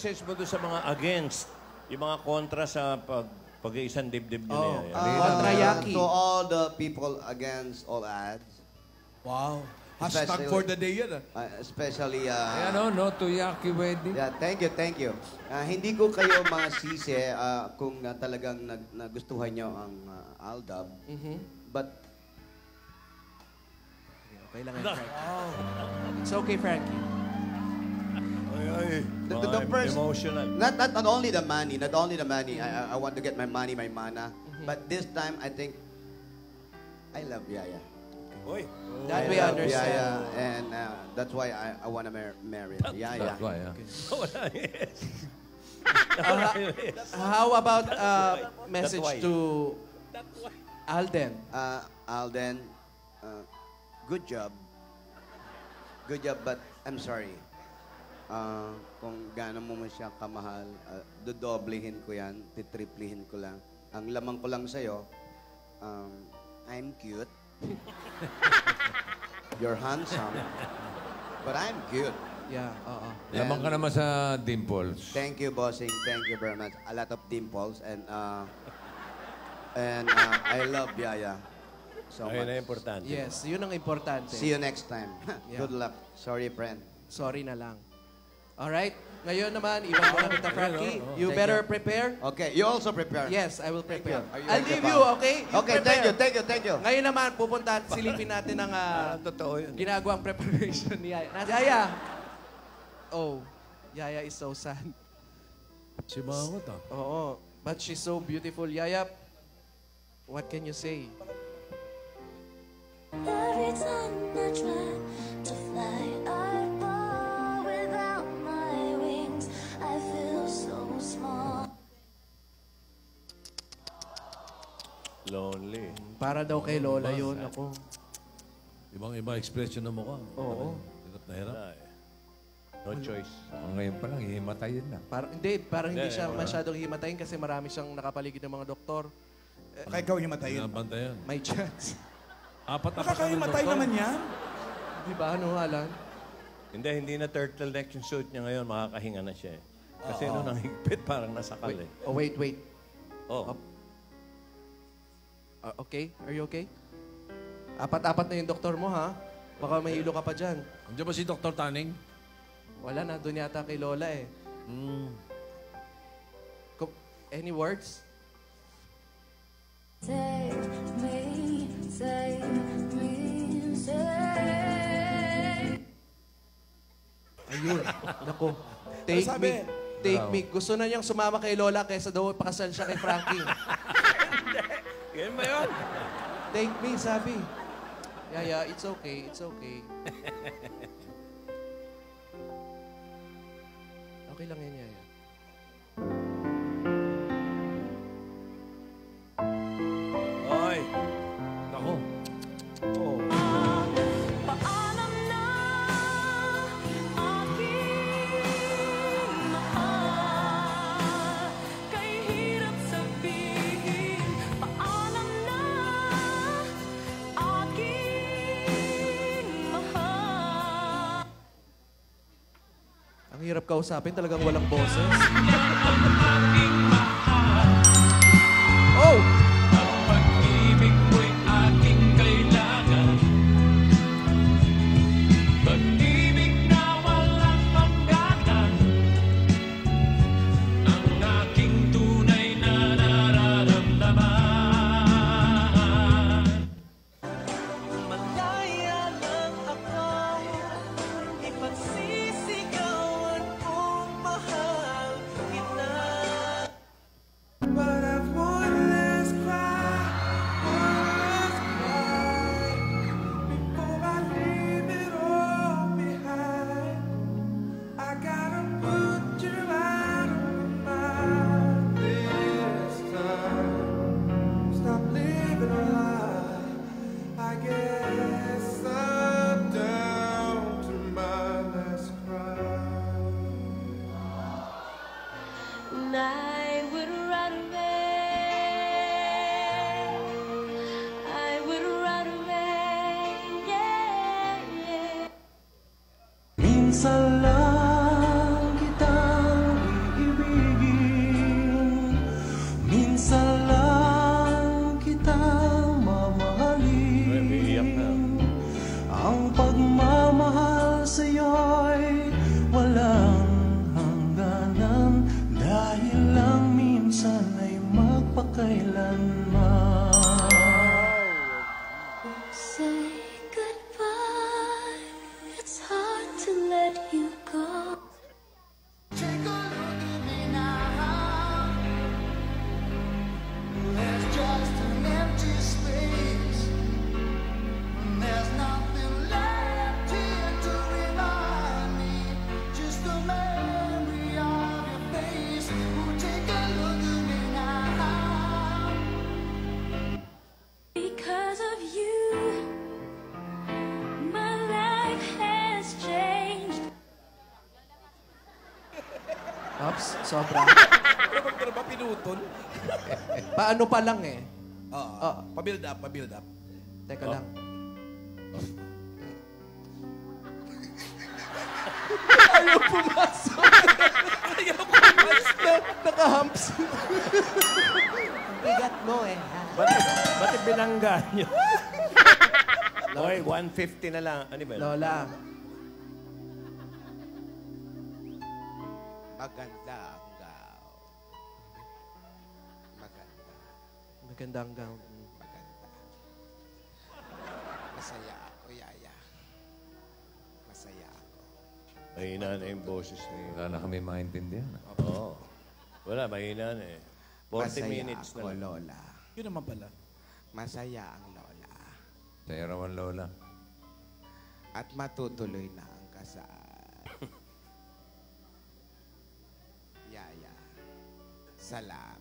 message mo doon sa mga against, yung mga kontra sa pag-iisang dibdib nila? Kontra Yaki. To all the people against all ads. Wow. Hashtag for the day yan. Especially... no to Yaki wedding. Yeah, thank you. Hindi ko kayo masisi kung talagang nagustuhan nyo ang Aldab. But... Okay lang yan, Frankie. It's okay, Frankie. The first... Emotional. Not only the money. I want to get my money, my mana. But this time, I think... I love Yaya. Oy. That we understand. Yaya, and that's why I want to marry Yaya. That's why, How about message to Alden? Alden, good job. Good job, but I'm sorry. Kung gaano mo siya kamahal, dodoblehin ko yan, titriplihin ko lang. Ang lamang ko lang sa'yo, I'm cute. You're handsome. But I'm cute. Yeah, Lamang ka naman sa dimples. Thank you, bossing. Thank you very much. A lot of dimples and I love Yaya so Ayun much. na importante. yes, yun ang importante. See you next time. Yeah. Good luck. Sorry, friend. Sorry na lang. Alright? Ngayon naman, iwan mo na kita, Frankie. You better prepare. Okay, you also prepare. Yes, I will prepare. Are you I'll ready leave pa? you, okay? Okay, prepare. thank you. Ngayon naman, pupunta at silipin natin ang Totoo yun. ginagawang preparation ni Yaya. Yaya! Oh, Yaya is so sad. Si Mawat Oo, but she's so beautiful. Yaya, what can you say? Every time I try to fly, I fall without my wings. I feel so small. Lonely. Para daw kay Lola yun, ako. Ibang-iba expression ng mukha. Oo. Hirap na hirap. Ay. No choice. Ngayon pa lang, hihimatayin na. Parang hindi siya masyadong himatayin kasi marami siyang nakapaligid ng mga doktor. Baka ikaw himatayin. Bantayan. May chance. Apat Nakakahimatay naman yan. Di ba, ano, Alan? Hindi na turtleneck yung suit niya ngayon. Makakahinga na siya eh. Kasi nung nanghigpit, parang nasakal eh. Oh, wait. Oh. Okay? Are you okay? Apat-apat na yung doktor mo, ha? Baka mahilo ka pa dyan. Andiyan ba si Dr. Taning? Wala na, doon yata kay Lola eh. Any words? Save me, save me, save. Ayun. Naku. Take Ano me. sabi? Take me. Gusto na niyang sumama kay Lola kaysa daw pakasal siya kay Frankie. Ganyan ba yun? Take me, sabi. Yaya, it's okay. It's okay. Okay lang yan, Yaya. Oy. Nako. Oh. Paalam na aking mahal. Kay hirap sabihin. Paalam na aking mahal. Ang hirap kausapin, talagang walang boses. Oh! Pag-ibig mo'y aking kailangan. Pag-ibig na walang hangganan. Ang aking tunay na nararamdaman. Malaya lang ako, ipagsisigawan kong mahal kita. But I've one last cry before I leave it all behind. I gotta put you out of my mind this time. Stop living a lie. I guess I'm down to my last cry. And I would run away. I would run away. Yeah. Minsan lang kitang sa'yo'y walang hangganan dahil lang minsan ay magpakailanman. Say goodbye. It's hard to let you go. Take a look at me now. There's just an empty space. There's nothing left here to remind me. Just the memory of your face. Oh, take a look at me now. Because of you, my life has changed. Ops, sobra. Pero ba pinutol? Paano pa lang eh? Oo. Pa-build up, pa-build up. Teka lang. Ayaw pumasok. Naka-humps. Ang bigat mo eh. Ba't binangga nyo? Hoy, 150 na lang. Ano ba? Lola. Maganda ang gaw. Maganda. Magandang gown. Maganda. Masaya ako, Yaya. Masaya ako. Mahina na yung boses niya. Wala na kami maintindihan. Oo. Wala, mahina na eh. 40 Masaya minutes na ako, lang. Lola. Yun naman pala. Masaya ang Lola. Sa Erawan, Lola. At matutuloy na ang kasal. Yaya, salamat.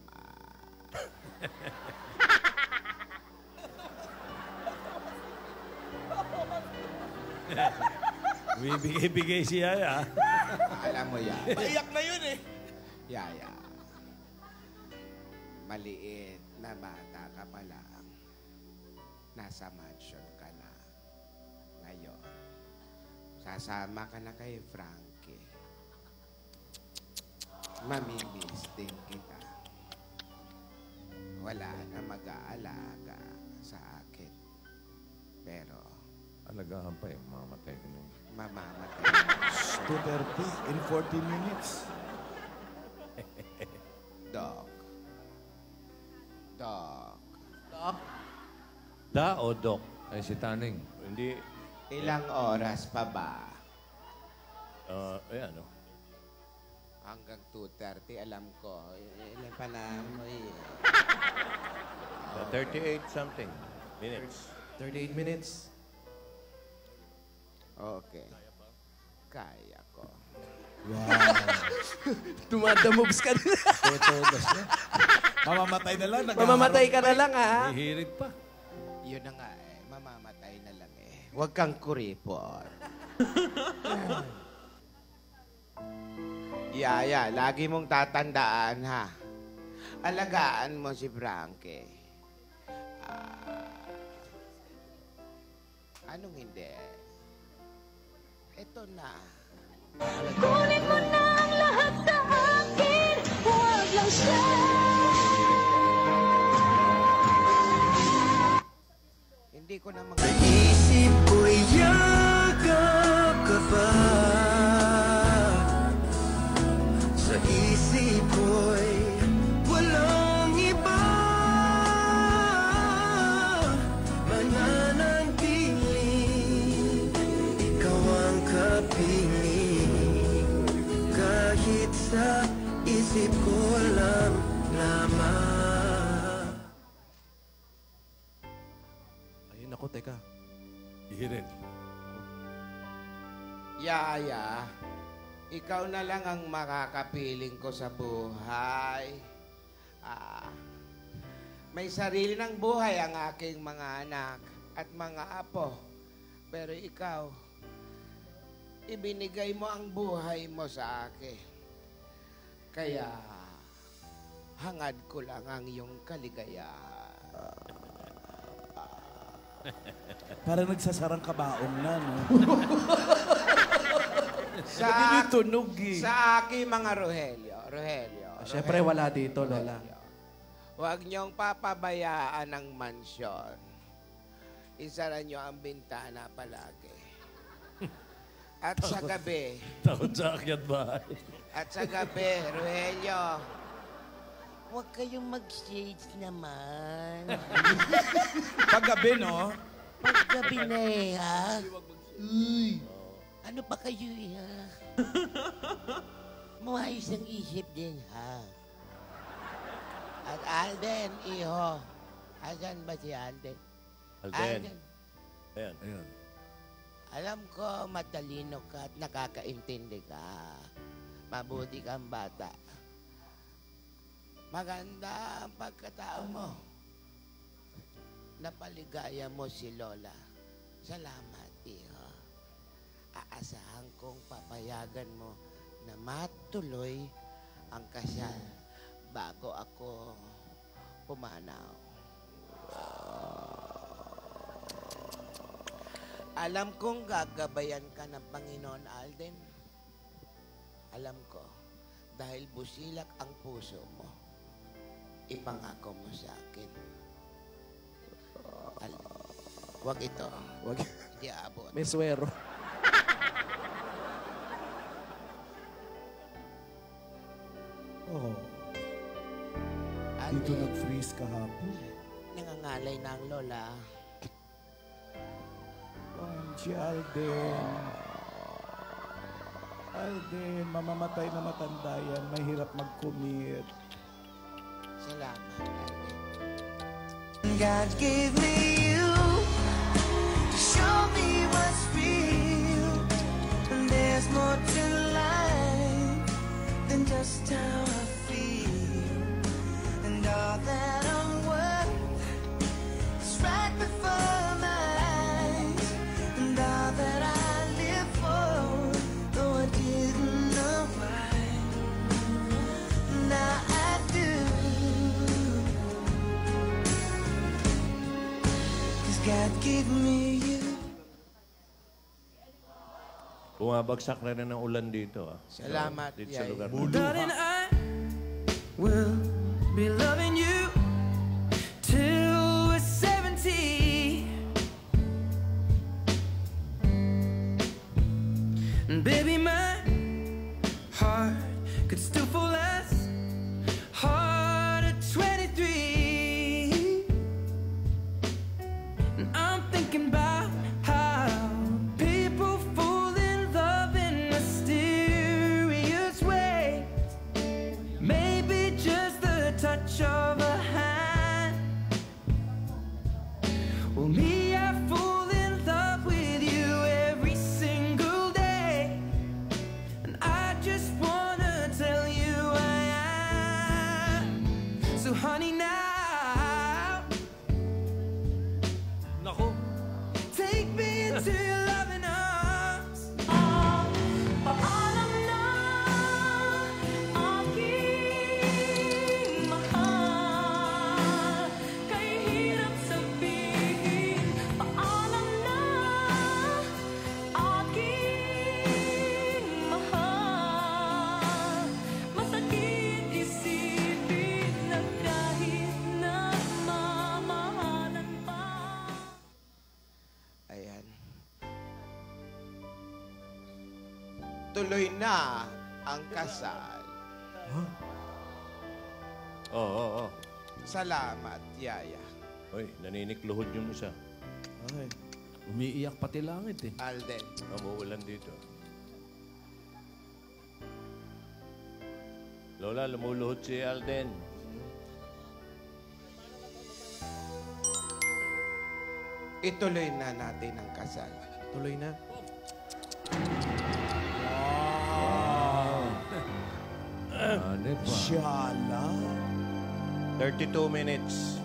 Bibigay-bigay si Yaya. Alam mo yan. Maiyak na yun eh. Yaya, maliit na bata ka pa lang. Nasa mansion ka na. Ngayon, sasama ka na kay Frankie. Mamimiss din kita. Wala na mag-aalaga sa akin. Pero, Alagahan pa eh. Mamatay ka na. mamamatay. 2:30 in 40 minutes. Dog. Dog. Da o Doc? Ay, si Taning. Hindi. Ilang oras pa ba? Ayan, no? Hanggang 2:30, alam ko. Ilan pa na mo eh. 38 something minutes. 38 minutes. Okay. Kaya ko. Dumadamoves ka na. Totodas na. Mamamatay na lang. Mamamatay ka na lang ha. Hihirig pa. Yun na nga eh. Mamamatay na lang eh. Huwag kang kuripot. Yaya, lagi mong tatandaan ha. Alagaan mo si Frankie. Anong hindi? Ito na. Kunin mo na ang lahat sa akin. Huwag lang siya. Hindi ko na Isip ko'y yakap ka pa. Sa isip ko'y walang iba. Mananatiling ikaw ang kapiling. Kahit sa isip ko lang lamang. Ayun ako, teka. Hihirig. Yaya, ikaw na lang ang makakapiling ko sa buhay. May sarili ng buhay ang aking mga anak at mga apo. Pero ikaw, ibinigay mo ang buhay mo sa akin. Kaya, hangad ko lang ang iyong kaligayahan. Parang nagsasarang kabaong na, no? Sa, Tunog eh. sa aking mga Rogelio. Siyempre, wala dito, Lola. Huwag niyong papabayaan ang mansyon. Isara niyo ang bintana palagi. At sa gabi, Takot sa akyat bahay. Rogelio, huwag kayong mag-shades naman. Paggabi, no? Paggabi na eh, ha? Uy, ano pa kayo eh, ha? Maayos ang isip din, ha? At Alden, iho. Asan ba si Alden? Alden. Ayan. Ayan. Alam ko, matalino ka at nakakaintindi ka. Mabuti kang bata. Maganda ang pagkatao mo. Napaligaya mo si Lola. Salamat, iho. Aasahan kong papayagan mo na matuloy ang kasal bago ako pumanaw. Alam kong gagabayan ka ng Panginoon, Alden. Alam ko, dahil busilak ang puso mo, ipangako mo sa akin. Wag ito. Wag. Hindi aabot. May swero. Oh, Alden, dito nag-freeze kahapon. nangangalay na ang lola. Si Alden. Alden, mamamatay na matanda yan. Mahirap mag-commit. Salamat, Alden. God gave me you to show me what's real. And there's more to life than just how I feel. And all that I'm worth is right before my eyes. And all that I live for, though I didn't know why, now I do. God gave me you. Bumabagsak na rin ng ulan dito. Salamat, Dito sa Yay. lugar. Darling, I will be loving you till we're 70. And baby, my heart could still fall as hard at 23. And I'm thinking about how people fall in love in mysterious ways. Maybe just the touch of a hand. Well, me, I fall in love with you every single day. And I just wanna tell you I am. So honey, now take me into your loving arms. Paalam na aking mahal. Kay hirap sabihin. Paalam na aking mahal. Masakit isipin na kahit na mamahalan pa. Ayan. Tuloy na ang kasal. Oo. Salamat, Yaya. Uy, naninikluhod yung isa. Ay, Umiiyak pati langit eh. Alden. Umuulan dito. Lola, lumuluhod si Alden. Ituloy na natin ang kasal. Tuloy na. Ano pa? siyala. 32 minutes.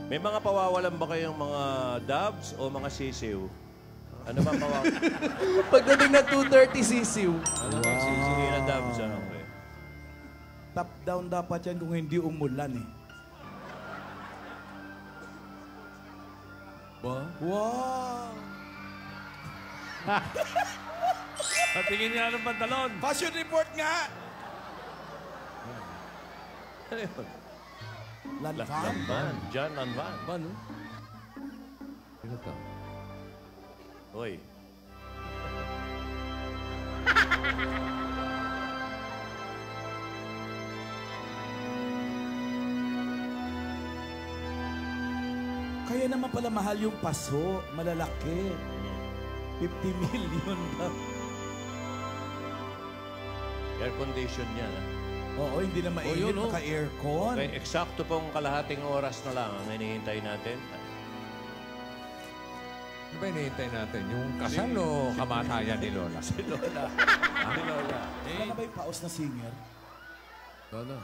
May mga pawawalan ba kayong mga dabs o mga sisiw? Ano ba pawawalan? Pagdating na 2:30 sisiw. Ano ba sisiw na dabs? Ano ba? Top down dapat yan kung hindi umulan eh. Ba? Wow! Patingin niya ng pantalon. Fashion report nga! Ano yun? Lanfan? Lanvan. John Lanvan. Ba, no? Sino to? Hoy. Kaya naman pala mahal yung paso. Malalaki. 50 million ba? Air condition yan. Oo, hindi na mainit. yun, oh. Naka-aircon. Okay, eksakto pong kalahating oras na lang ang hinihintay natin. Ano ba hinihintay natin? Yung kasal o kamatayan ni Lola? Si Lola. Si Lola. Wala na ba yung paos na singer? Lola.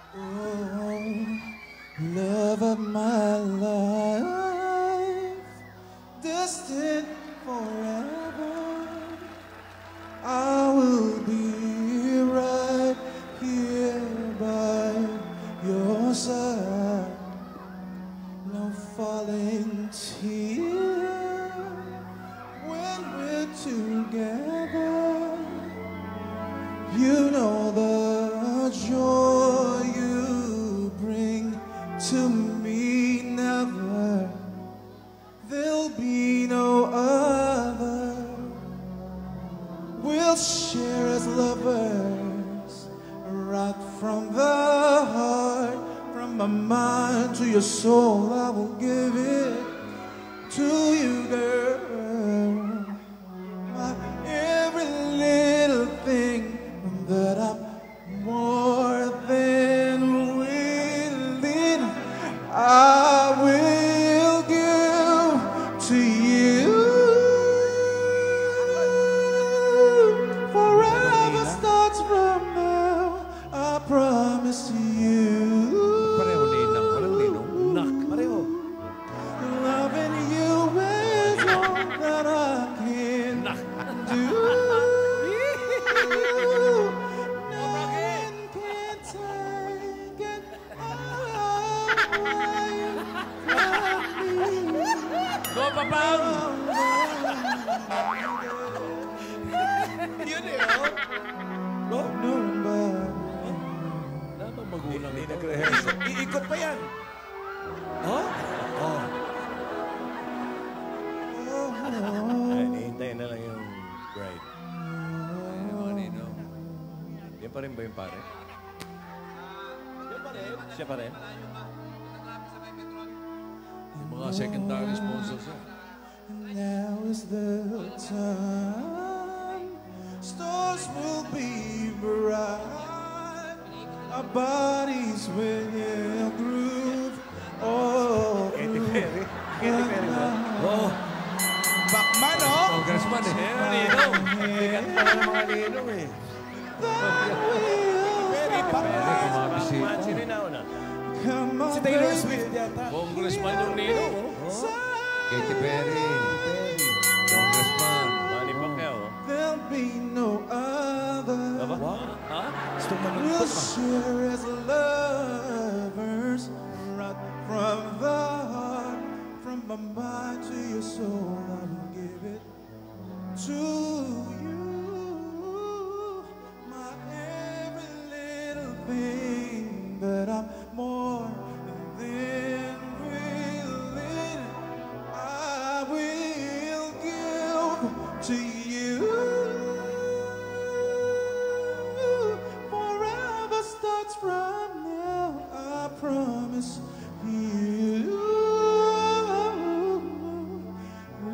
Oh, love of my life, destined forever. I will be right here by your side. No falling tear when we're together. You know the joy you bring to me. Never there'll be no other. We'll share as lovers, right from the heart, from my mind to your soul. I will give it to you, girl. My every little thing that I'm more than willing, I will give to you. Forever starts from now, I promise you. Pareho ninang. Walang ninong. Nak. Pareho. Loving you is all that I can do. No one can take it away from me. Go, Papang! Yun eh, oh. Nobody. Dapat magulang Hindi ito. nag-rehearse. Iikot pa yan. Oh? Oh. Ay, hinihintay na lang yung bride. Mga ninong. Yan pa rin ba yung pare? Siya pa rin? Yung mga secondary sponsors. Now is the time. Stars will be bright. Our bodies will groove. Oh, Katy Perry. Katy Perry ba? Oh. Bakman, oh. Congressman eh. Ninong. Sikat pa na ng mga ninong eh. Very Kumabisita. Sino yung nauna? Come on, Si Taylor baby. Swift yata. Congressman yung ninong. Katy Perry. Congressman. Manny Pacquiao. oh. There'll be no other. Aba? Ha? We'll share as lovers, right from the heart, from my mind to your soul. I will give it to you. My every little thing that I'm more than willing, I will give to you. Forever starts from now, I promise you.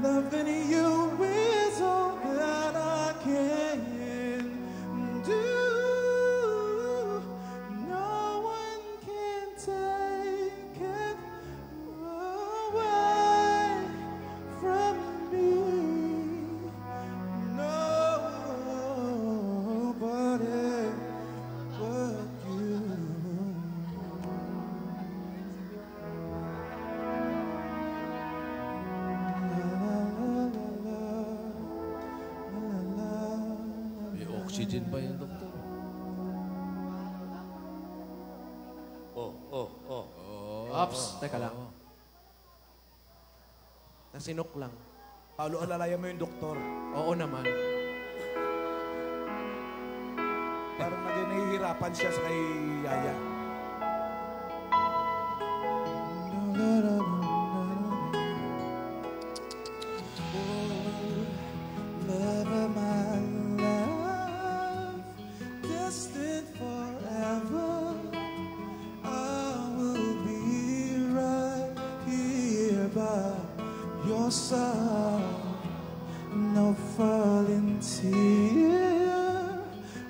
Loving you is all that I can do. No one can take it away from me. Nobody but you. May oxygen pa yung doktor. Oh. Ops, teka lang. Nasinok lang. Paulo, alalayan mo yung doktor. Oo naman. Parang nahihirapan siya sa kay Yaya. your side. No falling tear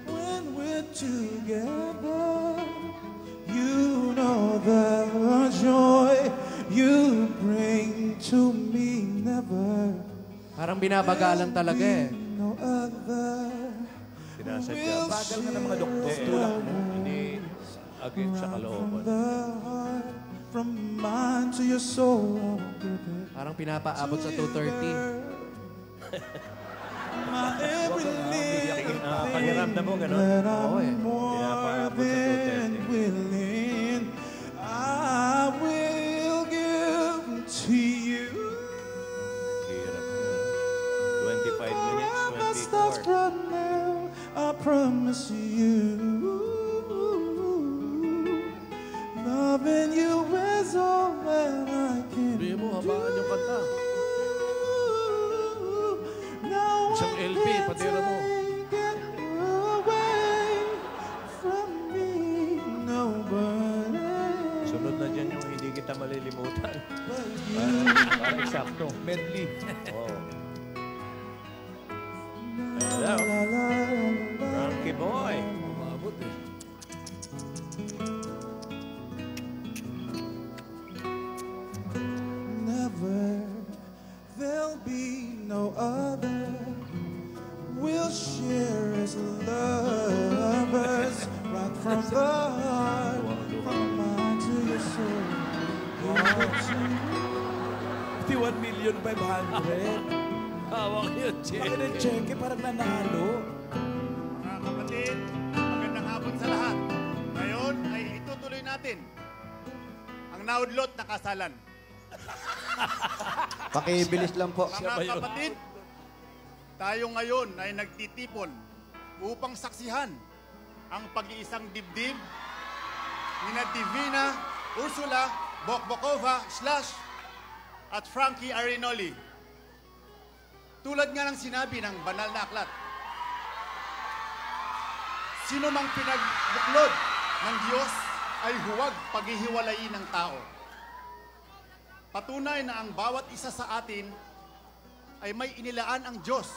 when we're together. You know the joy you bring to me never. Parang binabagalan talaga eh. No other. Sinasadya. Bagal na ng mga doktor. Tulak mo. Hindi against sa kalooban. From mine to your soul, I will give it. Parang pinapaabot sa 2:30. My every little Pakiramdam mo, gano'n? that Oo eh. I'm more Pinapaabot sa than 2:30. willing, I will give to you. Hirap yun. 25 minutes, That starts 24. right now, I promise you. Loving you is all that I can Sabihin mo, habaan yung kanta. No Isang one LP, can patira mo. take it away from me, nobody. Sunod na dyan yung hindi kita malilimutan. Parang eksakto. Medley. Wow. Hello. Frankie Boy. Umabot eh. Never, there'll be no other. We'll share as lovers, right from the heart, from mine to your soul. Give it to me. 51,500,000. Hawak yun, Che. Bakit ang cheque parang nanalo? Mga kapatid, magandang hapon sa lahat. Ngayon ay itutuloy natin ang naudlot na kasalan. Pakibilis lang po. Mga kapatid, tayo ngayon ay nagtitipon upang saksihan ang pag-iisang dibdib ni na Divina Ursula Bokbokova / at Frankie Arinoli. Tulad nga ng sinabi ng banal na aklat, sino mang pinagbuklod ng Diyos ay huwag paghihiwalayin ng tao. Patunay na ang bawat isa sa atin ay may inilaan ang Diyos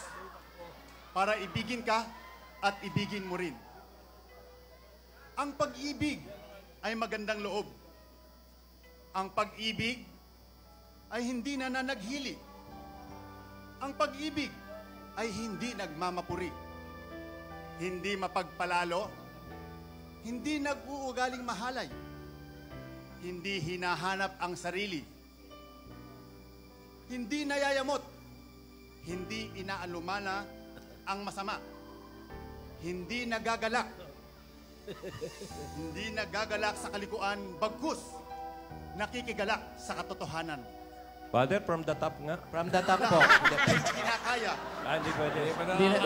para ibigin ka at ibigin mo rin. Ang pag-ibig ay magandang loob. Ang pag-ibig ay hindi nananaghili. Ang pag-ibig ay hindi nagmamapuri. Hindi mapagpalalo. Hindi nag-uugaling mahalay. Hindi hinahanap ang sarili. Hindi nayayamot. Hindi inaalumana ang masama. Hindi nagagalak. Hindi nagagalak sa kalikuan, bagkus nakikigalak sa katotohanan. Father, from the top nga. From the top po. Kinakaya. Hindi pwede.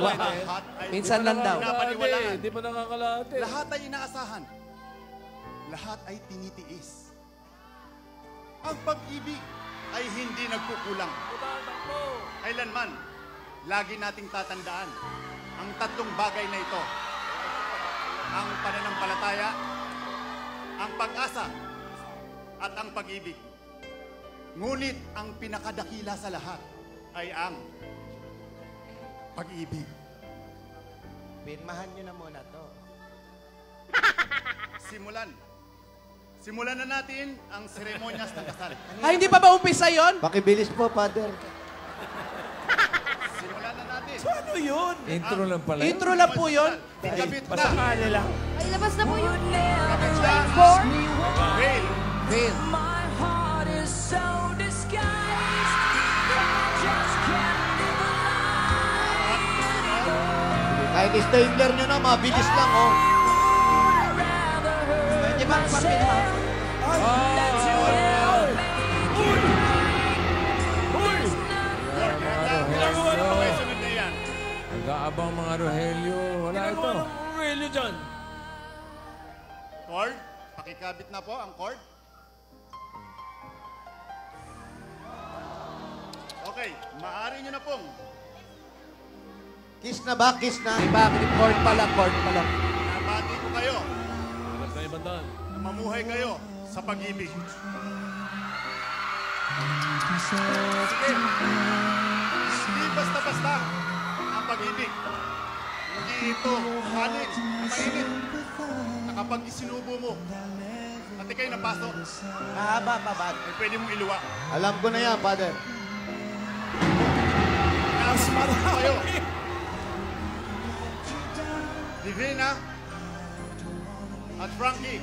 Lahat ay Minsan lang daw. pinapaniwalaan. Hindi pa nakakalate. Lahat ay inaasahan. Lahat ay tinitiis. Ang pag-ibig ay hindi nagkukulang. Kailanman, lagi nating tatandaan ang tatlong bagay na ito. Ang pananampalataya, ang pag-asa, at ang pag-ibig. Ngunit ang pinakadakila sa lahat ay ang pag-ibig. Pirmahan nyo na muna to. Simulan na natin ang seremonyas ng kasal. Ay, hindi pa ba umpisa yun? Pakibilis po, Father. Simulan na natin. Ano yun? Intro lang pala. Intro lang po yun. Ikabit na. Pasakali lang. Ay, labas na po yun. Ikabit na. Veil. Fail. My heart is so disguised that I just can't live a lie. Kahit stapler nyo na, mabilis lang, oh. Pwede ba papirma? Ginagawa ng mga sunod na yan. Nag-aabang mga Rogelio. Wala ito. Relyo dyan. Cord. Pakikabit na po ang cord. Okay. Maaari nyo na pong Kiss na ba? Kiss na. Iba, chord pa lang, chord pa lang. nabati ko kayo Hanap na ibang daan. na mamuhay kayo sa pag-ibig. Sige. Hindi basta-basta ang pag-ibig. Hindi ito halit, mainit. Na kapag isinubo mo, at ikay napasok, Mahaba pa ba? ay pwede mong iluwa. Alam ko na yan, Father. Mas kayo. Divina at Frankie,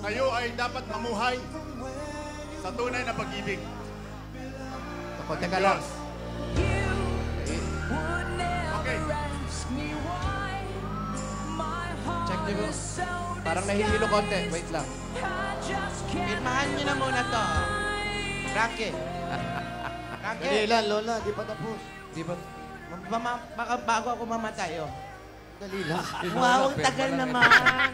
kayo ay dapat mamuhay sa tunay na pag-ibig. Ako, teka lang. Okay. Check niyo po. Parang nahihilo konti. Wait lang. Pirmahan niyo na muna to. Frankie. Dali Frankie. lang, Lola. Di pa tapos. Di ba? Baka bago ako mamatay, oh. Dali lang. Wow, ang tagal naman.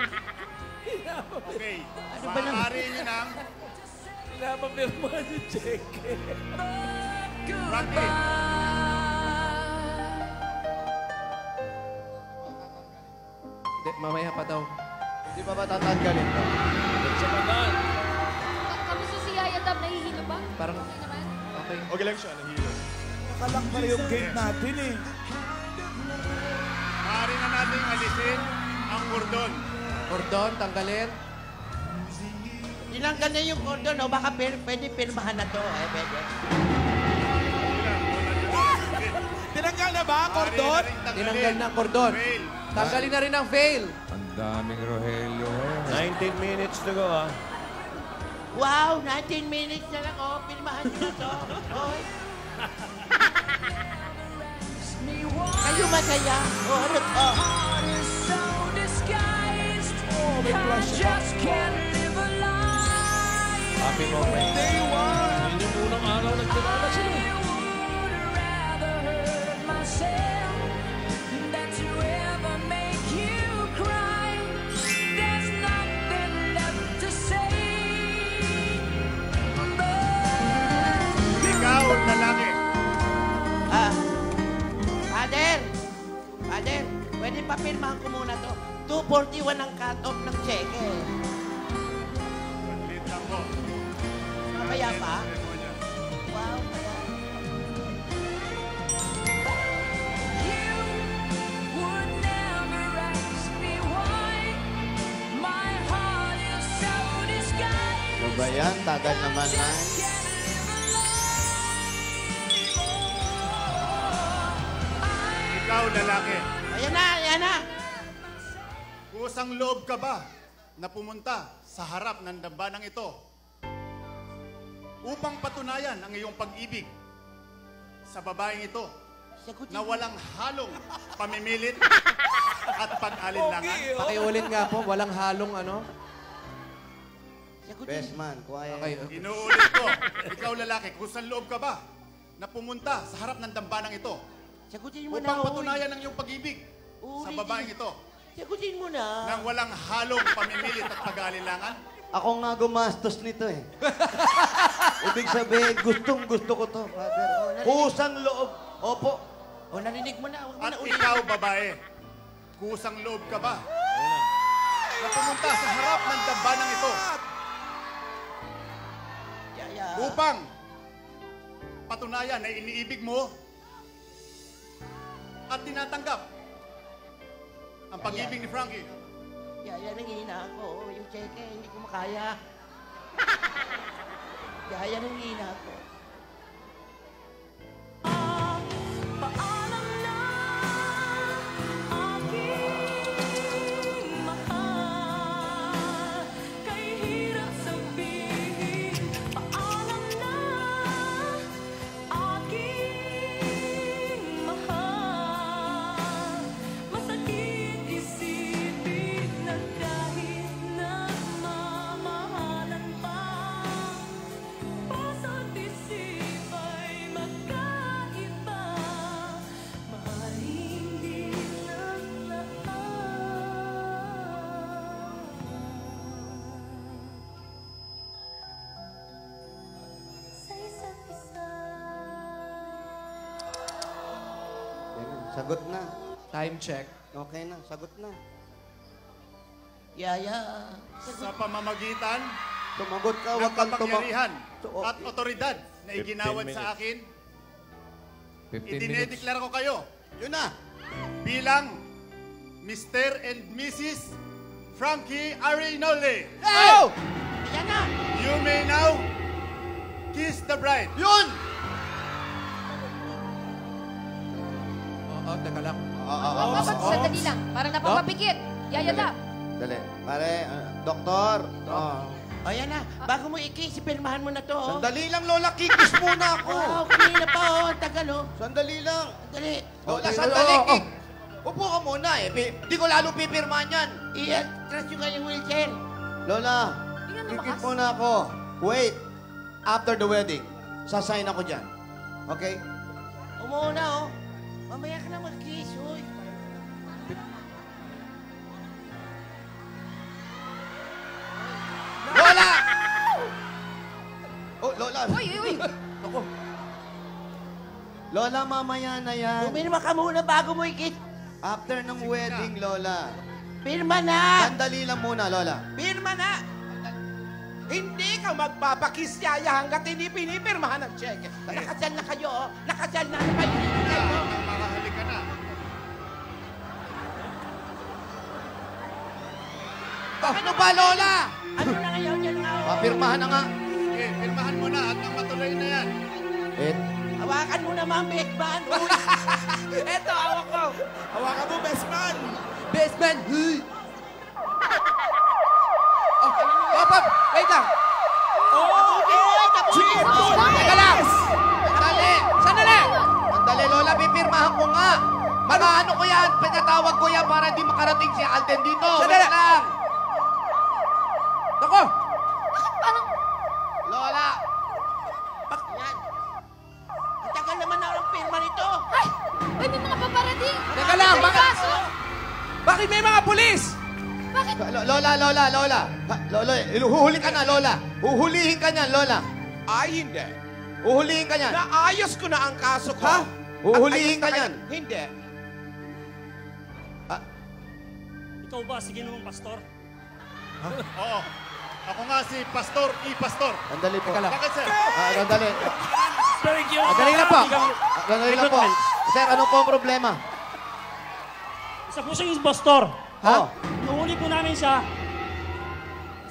Okay. Ano ba naman? Maaari nyo nang Pinapapirma si Cheke. Frankie. Hindi, mamaya pa daw. Di pa ba tatanggalin to? Sa banan. Kamusta si Yaya Tab? Nahihilo ba? Parang, Okay naman? okay. Okay lang siya, nahilo. Nakalang pa rin yung gate natin eh. Maaari na natin alisin ang kordon. Cordon, tanggalin. Tinanggal na yung cordon, oh. Baka pwede pirmahan na to, eh. Pwede. Tinanggal na ba, Cordon? Tinanggal na ang cordon. Fail. Tanggalin na rin ang veil. Ang daming Rogelio ngayon. 19 minutes to go, ah. Wow, 19 minutes na lang, oh. Pirmahan nyo na to. Oh. Kayo masaya? Oh, ano to? Happy moment. Day one! Yun yung unang araw nagkilala sila. Ikaw, lalaki. Ah, Father! Father, pwede pa pirmahan ko muna to. 241 ang cut-off ng cheque. Lit lang po. Mamaya pa? Wow, kaya. Ano ba yan? Tagal naman na. Ikaw, lalaki. Ayan na, ayan na. Kusang loob ka ba na pumunta sa harap ng dambanang ito upang patunayan ang iyong pag-ibig sa babaeng ito na walang halong pamimilit at pag-alinlangan? Pakiulit nga po, walang halong ano. Best man, quiet. Okay. Inuulit ko, ikaw lalaki, kusang loob ka ba na pumunta sa harap ng dambanang ito Sagutin mo na, upang oy. patunayan ang iyong pag-ibig sa babaeng ito Sagutin mo na. nang walang halong pamimilit at pag-alinlangan? Ako nga gumastos nito eh. Ibig sabihin, gustong-gusto ko to, Father. Kusang loob. Opo. O, narinig mo na. Huwag mo At na ulit. ikaw, babae, kusang loob ka ba na pumunta sa harap ng dambanang ito Yaya. upang patunayan na iniibig mo at tinatanggap ang pag-ibig ni Frankie? Yaya, nanghihina ako. Yung cheque, hindi ko makaya. Yaya, nanghihina ako. Sagot na. Time check. Okay na, sagot na. Yaya. Sa pamamagitan Sumagot ka, ng huwag kang kapangyarihan So, at otoridad na 15 iginawad minutes. sa akin, 15 minutes. idinedeklara ko kayo Yun na. bilang Mr. and Mrs. Frankie Arinole. Oh! Ayan na! You may now kiss the bride. Yun! Oo, teka lang. Sandali lang. Parang napapapikit. Yayada. Dali. Pare, doktor. O yan na, bago mo i-kiss, pirmahan mo na to. Oh. Sandali lang, Lola. Kikis muna ako. Oh, kanina pa, oh. Tagal, oh. Sandali lang. Dali. Lola, sandali. Upo ka muna eh. Di ko lalo pipirmahan yan. I-trust yung kanyang wheelchair. Lola, kikis muna ako. Wait. After the wedding, sasign ako dyan. Okay? Umuuna, oh. Mamaya ka na mag-kiss, uy. Lola! Oh, Lola. Uy. Ako. Lola, mamaya na yan. Pumirma ka muna bago mo i-kiss. After ng wedding, Lola. Pirma na! Sandali lang muna, Lola. Pirma na! Hindi ka magpapakis yaya hanggat hindi pinipirmahan ng cheque. Nakasal na kayo, oh. Nakasal na kayo. Makahalik ka na. Ano ba, Lola? Ano na ngayon yan nga, oh. Papirmahan na nga. Sige, pirmahan mo na at nang matuloy na yan. Hawakan mo naman, best man. Uy. Eto, hawak ko. Hawakan mo, best man. Best man! Pop! Wait lang! Teka lang! Sandali! Sandali! Sandali, Lola, pipirmahan ko nga. Ano ko yan? Pinatawag ko yan para hindi makarating si Alden dito. Sandali! Wait lang! Nako! Lola! Yan. Ang tagal naman na ang pirma nito. Ay! Uy, may mga paparating. Teka lang! Bakit may mga pulis? Bakit? Lola! Lola, huhuli ka na, Lola. Huhulihin ka niyan, Lola. Ay, hindi. Huhulihin ka niyan. Naayos ko na ang kaso ko. Ha? Huhulihin ka niyan. Hindi. Ikaw ba si Ginoong Pastor? Oo. Ako nga si Pastor Pastor. Sandali po. Teka lang. Bakit, sir? Sandali. Thank you. Sandali lang po. Sandali lang po. Sir, ano po ang problema? Isa po siyang pastor. Ha? Nuhuli po namin siya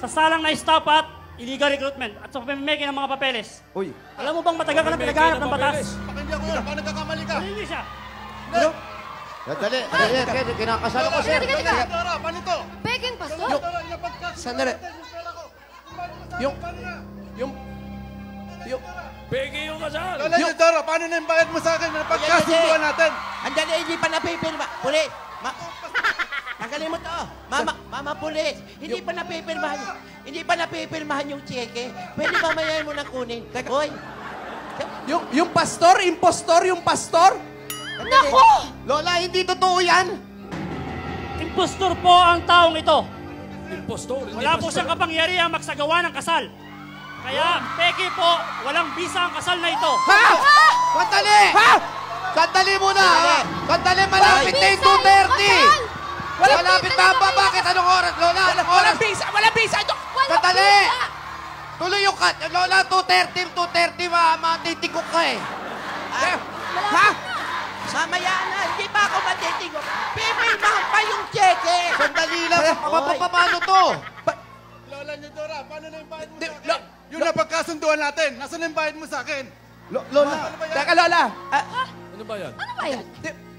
sa salang na stop at illegal recruitment at sa pamimigay ng mga papeles. Uy. Alam mo bang matagal ka na pinaghahanap ng batas? Baka hindi ako yun. Baka nagkakamali ka. Hindi siya. Sandali. Kinakasal ako, sir. Dora, paano ito? Peking pastor? Dora, inapagkas. Sandali. Yung... Peke yung kasal. Lola, Dora, paano na yung bayad mo sa akin? Napagkasunduan natin. Andali, hindi pa napipirma. Pulis! Tanggalin mo to. Mama pulis, hindi pa napipirmahan. Hindi pa napipirmahan yung cheque. Pwede ba mayayin mo na kunin? Hoy! Yung pastor? Impostor yung pastor? Nako! Lola, hindi totoo yan. Impostor po ang taong ito. Impostor. hindi Wala po pastor. siyang kapangyarihan magsagawa ng kasal. Kaya, peke po, walang bisa ang kasal na ito. Ha? Sandali! Ha? Sandali muna! Sandali, malapit na yung 2:30! Malapit na ba? Bakit? Anong oras, Lola? Anong oras? Walang bisa! Sandali! Tuloy yung cut. Lola, 2:30, matitigok ka eh. Ha? Mamaya na, hindi pa ako matitigok. Pipirmahan pa yung cheque. Sandali lang. Paano to? Lola niyo, Dora, paano na yung bayad mo sa akin? Yung napagkasunduan natin, nasaan na yung bayad mo sa akin? Lola. Teka, Lola. Ano ba yan? Ano ba yan?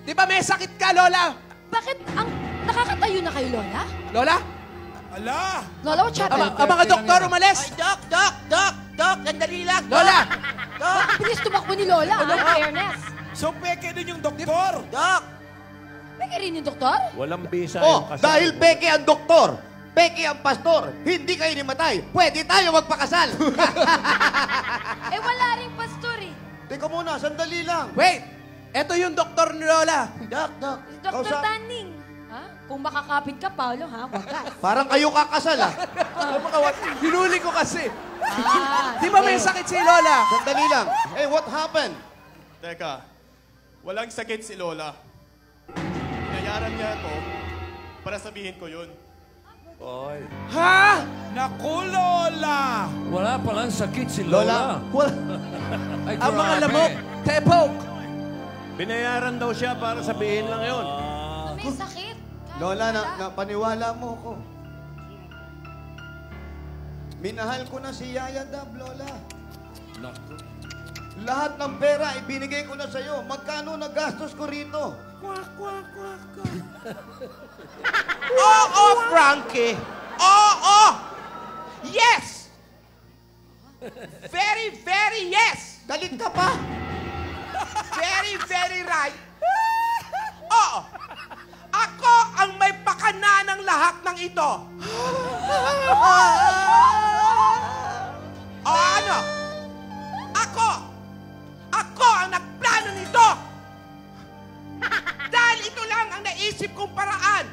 Di ba may sakit ka, Lola? Bakit ang nakakatayo na kayo, Lola? Lola? Ala! Lola, what's happened? Ang mga doktor umalis. Ay, Doc, sandali lang. Lola! Doc, Bilis tumakbo ni Lola, ah. Fairness. So, peke din yung doktor. Doc. Peke rin yung doktor? Walang bisa Oh, yung kasal. dahil peke ang doktor, peke ang pastor, hindi kayo nimatay, pwede tayo magpakasal. Eh, wala ring pastor eh. Teka muna, sandali lang. Wait! Eto yung doktor ni Lola. Doc. Dr. Kausap- Tanning. Ha? Kung makakapit ka, Paolo, ha? Wagas. Parang kayo kakasal ah. Hinuli ko kasi. Ah, Di ba may sakit si Lola? Sandali lang. Hey, what happened? Teka, walang sakit si Lola. Inayaran niya ako para sabihin ko yun. Oy. Ha? Naku, Lola! Wala palang sakit si Lola. Ay, Ang mga grabe. lamok, tepok. Binayaran daw siya para sabihin lang yun. May sakit. Lola, paniwala mo ko. Minahal ko na si Yaya Dab, Lola. Naku. Lahat ng pera, ibinigay ko na sa'yo. Magkano nagastos ko rito? Oo, Frankie. Oo. Yes. Very, very yes. Galit ka pa? Very, very right. Oo. Ako ang may pakana ng lahat ng ito. O ano? Ako ang nagplano nito. Dahil ito lang ang naisip kong paraan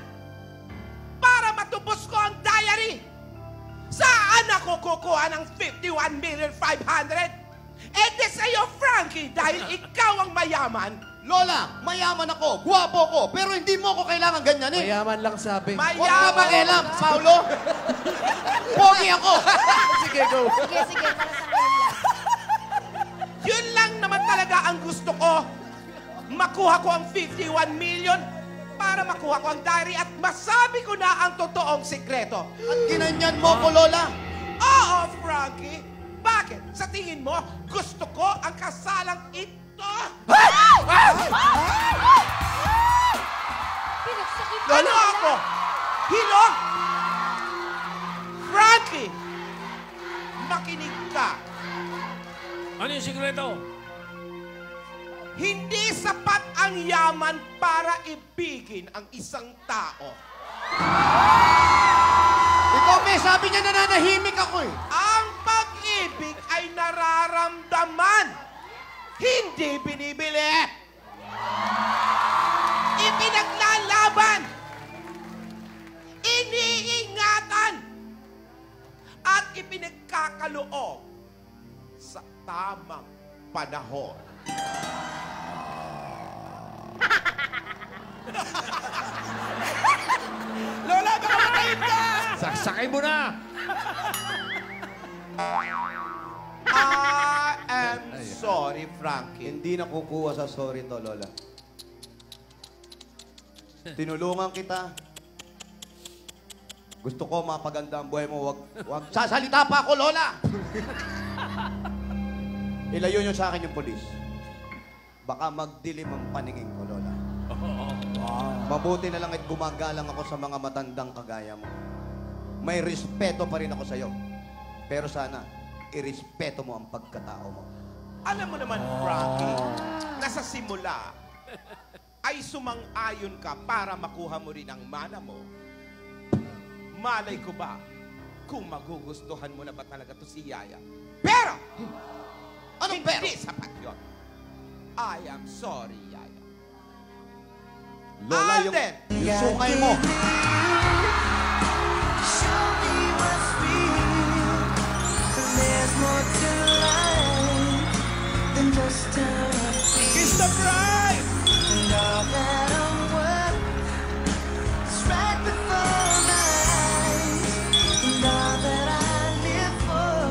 para matubos ko ang diary. Saan ako kukuha ng 51,500,000? Eh di sa'yo, Frankie, dahil ikaw ang mayaman. Lola, mayaman ako, guwapo ko, pero hindi mo ako kailangan ganyan eh. Mayaman lang sabi. Huwag ka makialam, Paulo. Pogi ako. Sige, go. Sige, para sa kayo lang. Yun lang naman talaga ang gusto ko. Makuha ko ang 51 million para makuha ko ang diary at masabi ko na ang totoong sikreto. At ginanyan mo ko, Lola. Oo, Frankie. Bakit? Sa tingin mo, gusto ko ang kasalang ito? Ano ako? Hilong? Frankie, makinig ka. Ano yung sikreto? Hindi sapat ang yaman para ibigin ang isang tao. Ikaw, may sabi niya nananahimik ako eh. Ang pag-ibig ay nararamdaman, hindi binibili. Ipinaglalaban, iniingatan, at ipinagkakaloob sa tamang panahon. Lola, baka matayin ka! Saksakay mo na! I am sorry, Frankie. Hindi na kukuha sa sorry to, Lola. Tinulungan kita. Gusto ko mapaganda ang buhay mo. Wag sasalita pa ako, Lola! Ilayo niyo sa akin yung polis. Baka magdilim ang paningin ko, Lola. Mabuti na lang at gumagalang ako sa mga matandang kagaya mo. May respeto pa rin ako sa'yo. Pero sana, irespeto mo ang pagkatao mo. Alam mo naman, Frankie, na sa simula ay sumang-ayon ka para makuha mo rin ang mana mo. Malay ko ba kung magugustuhan mo na ba talaga to si Yaya? Pero! Anong pero? Hindi sapat yun. I am sorry, Yaya. Lola, yung sungay mo. Show me what's real. There's more to life than just how I feel. Kiss the bride! And all that I'm worth is right before my eyes. And all that I live for,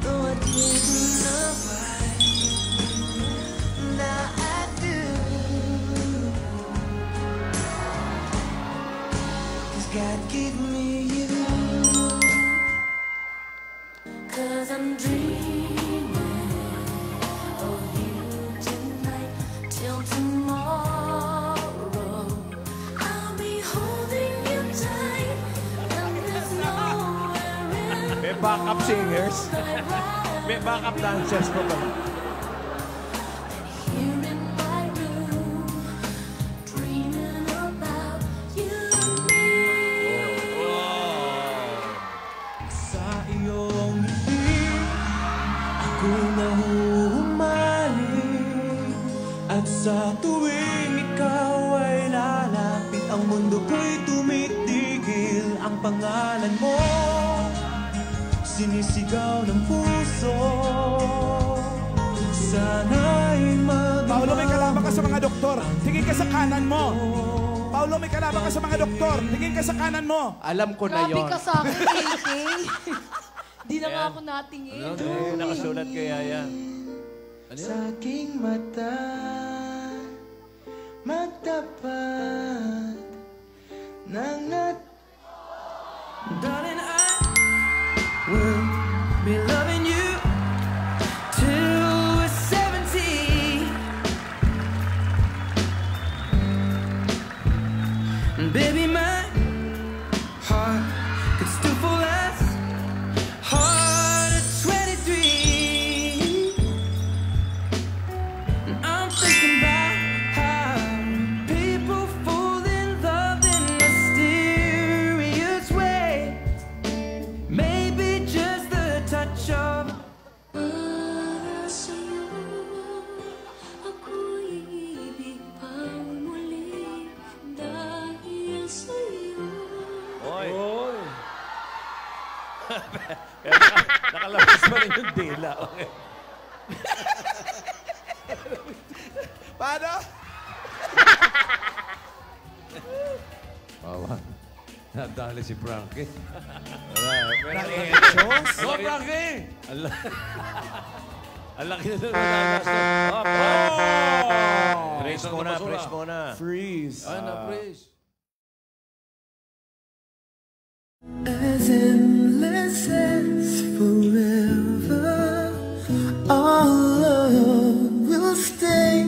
though I didn't know why, now I do. 'Cause God gave me you. 'Cause I'm dreaming of you tonight till tomorrow. I'll be holding you tight, and there's nowhere in May backup singers. May backup dancers pa ba? here in my room, dreaming about you and me. Sa iyong ngiti, ako nahuhumaling. At sa tuwing ikaw ay lalapit, ang mundo ko'y tumitigil. Ang pangalan mo, sinisigaw ng puso. Sana'y magmahal. Paolo, may kalaban ka sa mga doktor. Tingin ka sa kanan mo. Paulo, may kalaban ka sa mga doktor. Tingin ka sa kanan mo. Alam ko na Grabe yon. ka sa akin, AK. Di na nga ako natingin. Nakasulat kay Yaya. Sa aking mata, magtapat ng Darling, I will be loving you till we're 70. Baby, my heart could still fall as hard at 23. And I'm thinking about how people fall in love in mysterious ways. Maybe just the touch of Oy. Nakalabas pa rin yung dila. Okay. Paano? Bawa. Nadali si Frankie. Nang-enchos? Go, Frankie! Ang laki na nalagas. Praise muna, praise muna. Freeze. Freeze. as endless as forever. Our love will stay